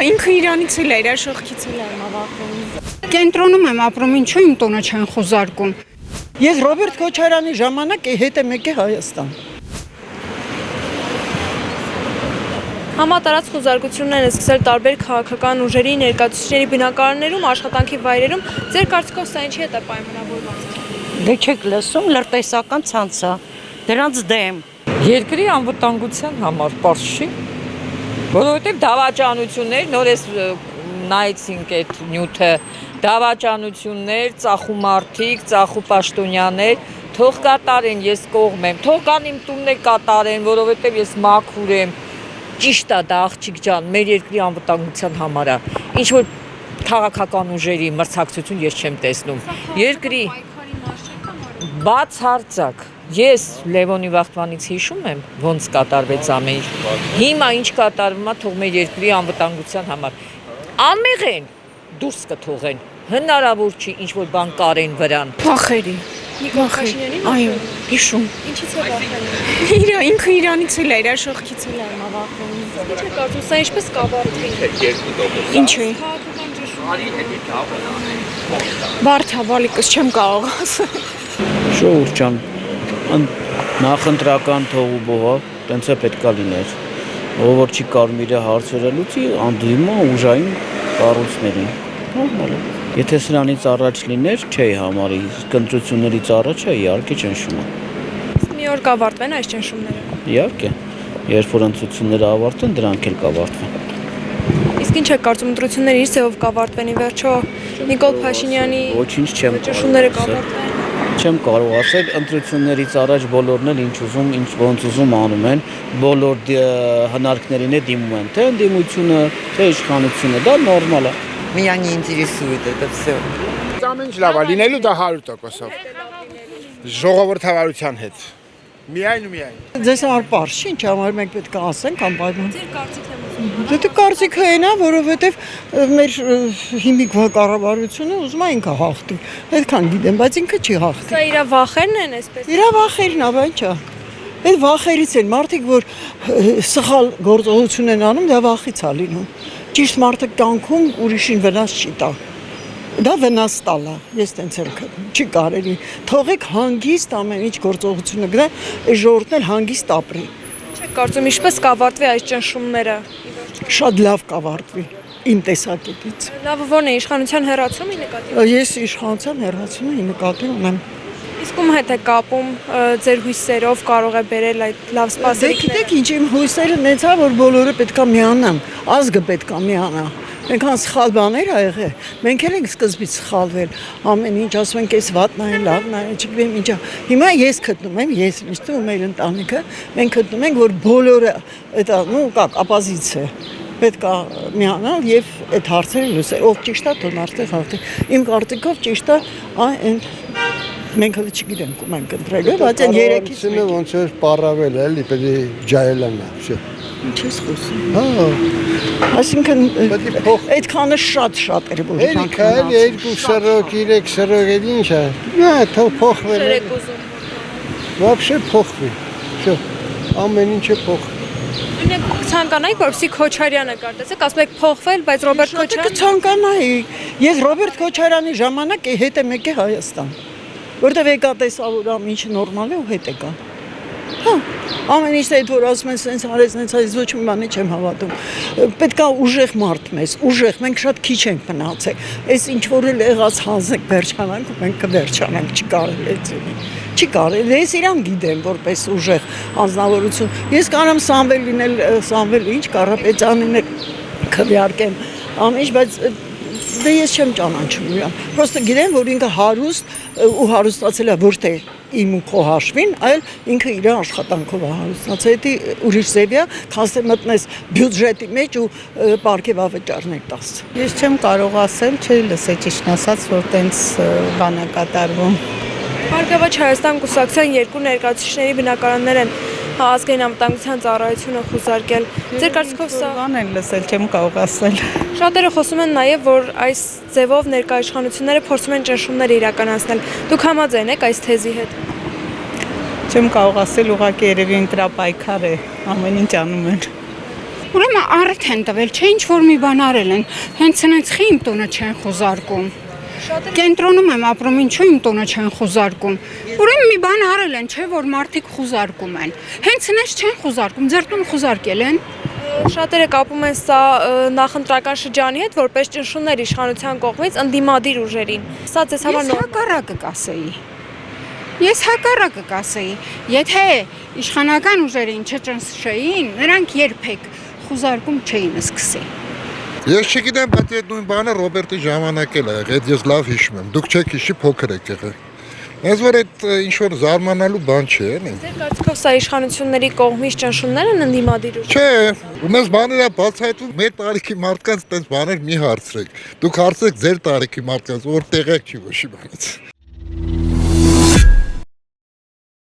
ինքը իրանից էլ է, իր շողքից էլ է հավաքում։ Կենտրոնում եմ ապրում, ինչու իմ տունը չեն խոզարկում։ Ես Ռոբերտ Քոչարյանի ժամանակ հետ եմ եկել Հայաստան։ Համատարած խոզարկություններ են սկսել տարբեր քաղաքական ուժերի, ներկայացուցիչների բնակարաններում, աշխատանքի վայրերում։ Ձեր կարծիքով սա ինչի հետ է պայմանավորված։ Դե չեք լսում, լրտեսական ցանց է, դրանց դեմ։ Երկրի անվտանգության համար պարզ չի, որովհետև դավաճանություններ, նոր էս նայեցինք այդ նյութը, դավաճանություններ, ծախումարտիկ, ծախուպաշտոնյաներ, թող կատարեն, ես կողմ եմ, թող կան իմ տունն կատարեն, որովհետև ես մաքուր եմ, ճիշտ է դա աղջիկ ջան, մեր երկրի անվտանգության համար է, ինչ որ քաղաքական ուժերի մրցակցություն ես չեմ տեսնում, երկրի բացարձակ, ես Լևոնի Վախթվանից հիշում եմ, ոնց կատարվեց ամեն ինչ, հիմա ինչ կատարվում է, թող մեր երկրի անվտանգության համար, անմեղ են, դուրս կթողեն, հնարավոր չի ինչ-որ բան կարեն վրան։ Վախերի։ Նիկոլ Փաշինյանի Այո, հիշում։ Ինչից է վախենում։ Ինքը իրանից էլ է, իր շողքից էլ է հավաքում։ Ինչ է կարծում, սա ինչպես կավարտվի։ Ինչ է։ Բարդ է, բալիկս չեմ կարող ասել։ Ժողովուրդ ջան, նախընտրական թողու բողա, տենց է պետք է լիներ։ Ով չի կարող իր հարցերը լուծի, անդիմա ուժային կառույցներին։ Նորմալ է։ Եթե սրանից առաջ լիներ, չէի համարի, ընտրություններից առաջ է իհարկե ճնշումը։ Մի օր կավարտվեն այս ճնշումները։ Իհարկե, երբ որ ընտրությունները ավարտեն, դրանք էլ կավարտվեն։ Իսկ ինչ է կարծում, ընտրությունները իր ձևով կավարտվեն ի վերջո Նիկոլ Փաշինյանի Ոչինչ չեմ ճնշումները կարող կավարտվեն։ Չեմ կարող ասել, ընտրություններից առաջ բոլորն էլ ինչ ուզում, ինչ ոնց ուզում անում են, բոլոր հնարքներին է դիմում են, թե ընդդիմությունը, թե իշխանությունը, դա նորմալ է։ Меня не интересует это все. Ամեն ինչ լավ է, լինելու դա 100%-ով։ Ժողովրդավարության հետ։ Միայն ու միայն։ Ձեզ համար պարզ չի, ինչ համար մենք պետք է ասենք անպայման։ Ձեր կարծիքն եմ ուզում։ Դե կարծիքը այն է, որովհետև մեր հիմիկ կառավարությունը ուզում է ինքը հաղթի։ Այդքան գիտեմ, բայց ինքը չի հաղթի։ Սա իր վախերն են այսպես։ Իր վախերն է, բայց չէ։ Այդ վախերից են մարդիկ, որ սխալ գործողություն են անում, դա վախից է լինում։ Ճիշտ մարդը կյանքում ուրիշին վնաս չի տա։ Դա վնաս տալ է, ես տենց եմ քնում, չի կարելի։ Թողեք հանգիստ ամեն ինչ գործողությունը գնա, այս ժողովուրդն էլ հանգիստ ապրի։ Չէ, կարծում ինչպես կավարտվի այս ճնշումները։ Շատ լավ կավարտվի իմ տեսակետից։ Լավը ո՞րն է, իշխանության հեռացումի նկատի։ Ես իշխանության հեռացումը նկատի ունեմ։ Իսկ ում հետ է կապում ձեր հույսերով կարող է բերել այդ լավ Դե սպասելիքները։ գիտեք ինչ, իմ հույսերը նենց է, որ բոլորը պետք է միանան, ազգը պետք է միանա։ Այնքան սխալ բաներ ա եղել։ Մենք էլ ենք սկզբից սխալվել։ Ամեն ինչ ասում ենք, էս վատն է, լավն է, չգիտեմ ինչա։ Հիմա ես գտնում եմ, ես ճիշտ ու մեր ընտանիքը, մենք գտնում ենք, որ բոլորը դա, ну, как, оппозиция պետք է միանալ եւ այդ հարցերը լուծել։ Ով ճիշտ է, թող արդեն հաղթի։ Իմ կարծիքով ճիշտ է, այն մենք հələ չգիտենք ում ենք ընտրել, բայց այն երեքից ոնց որ պարավել է, էլի պետք է ջայելանա, всё։ Ինչ ես խոսում։ Հա։ Այսինքն այդքանը շատ էր որ Երիք էլի 2 սրոք, 3 սրոք էլ ինչ է։ Նա թող փոխվել է։ Вообще փոխվի։ Всё։ Ամեն ինչը փոխվի։ Ինեք ցանկանայիք, որպեսզի Քոչարյանը կարտեցեք, ասում եք փոխվել, բայց Ռոբերտ Քոչարյանը կցանկանայի։ Ես Ռոբերտ Քոչարյանի ժամանակ հետ եմ եկել Հայաստան։ Որտեւ եկա տեսա որ ամեն ինչ նորմալ է ու հետ եկա։ Հա, ամեն ինչ այդ որ ասում են սենց արեց, սենց այս ոչ մի բանի չեմ հավատում։ Պետքա ուժեղ մարդ մեզ, ուժեղ, մենք շատ քիչ ենք մնացել։ Այս ինչ որ էլ եղած հանձնեք վերջանանք, մենք կվերջանանք, չի կարելի էցի։ Չի կարելի, ես իրան գիտեմ որպես ուժեղ անձնավորություն։ Ես կարամ Սամվել լինել, Սամվել ինչ Կարապետյանին քվեարկեմ, ամեն ինչ, բայց դե ես չեմ ճանաչում իրան։ Պրոստը գիտեմ, որ ինքը հարուստ ու հարուստացել է որտե իմ ու քո հաշվին, այլ ինքը իր աշխատանքով է հարուստնացել, դա ուրիշ ձև է, քան թե մտնես բյուջետի մեջ ու պարգևավճարներ տաս։ Ես չեմ կարող ասել, չի լսել ճիշտ ասած, որ տենց բան է կատարվում։ Բարգավաճ Հայաստան կուսակցության երկու ներկայացուցիչների բնակարաններ են ազգային անվտանգության ծառայությունը խուզարկել։ Ձեր կարծիքով սա բան են լսել, չեմ կարող ասել։ Շատերը խոսում են նաև, որ այս ձևով ներկայացուցիչները փորձում են ճնշումներ իրականացնել։ Դուք համաձայն եք այս թեզի հետ։ Չեմ կարող ասել, ուղղակի երևի ընտրապայքար է, ամեն ինչ անում են։ Ուրեմն առիթ են տվել, չէ ինչ որ մի բան արել են, հենց այնց խի իմ տունը չեն խոզարկում։ Կենտրոնում եմ ապրում, ինչու իմ տունը չեն խոզարկում։ Ուրեմն մի բան արել են, չէ որ մարդիկ խոզարկում են։ Հենց այնց չեն խոզարկում, ձեր տուն խոզարկել են։ Շատերը կապում են սա նախընտրական շրջանի հետ, որպես ճնշումներ իշխանության կողմից ընդդիմադիր ուժերին։ Սա ձեզ համար Ես հակառակը կասեի։ Եթե իշխանական ուժերին չճնշեին, նրանք երբեք խոզարկում չէին սկսի։ Ես չգիտեմ, բայց այդ նույն բանը Ռոբերտի ժամանակ էլ ա եղել, այդ ես լավ հիշում եմ։ Դուք չեք հիշի, փոքր եք եղել։ Ես որ այդ ինչ որ զարմանալու բան չէ, էլի։ Ձեր կարծիքով սա իշխանությունների կողմից ճնշումներ են ընդդիմադիր ուժերի։ Չէ, ունես բաներ է բացահայտում, մեր տարիքի մարդկանց այդպես բաներ մի հարցրեք։ Դուք հարցրեք ձեր տարիքի մարդկանց, որ տեղյակ չի ոչի բանից։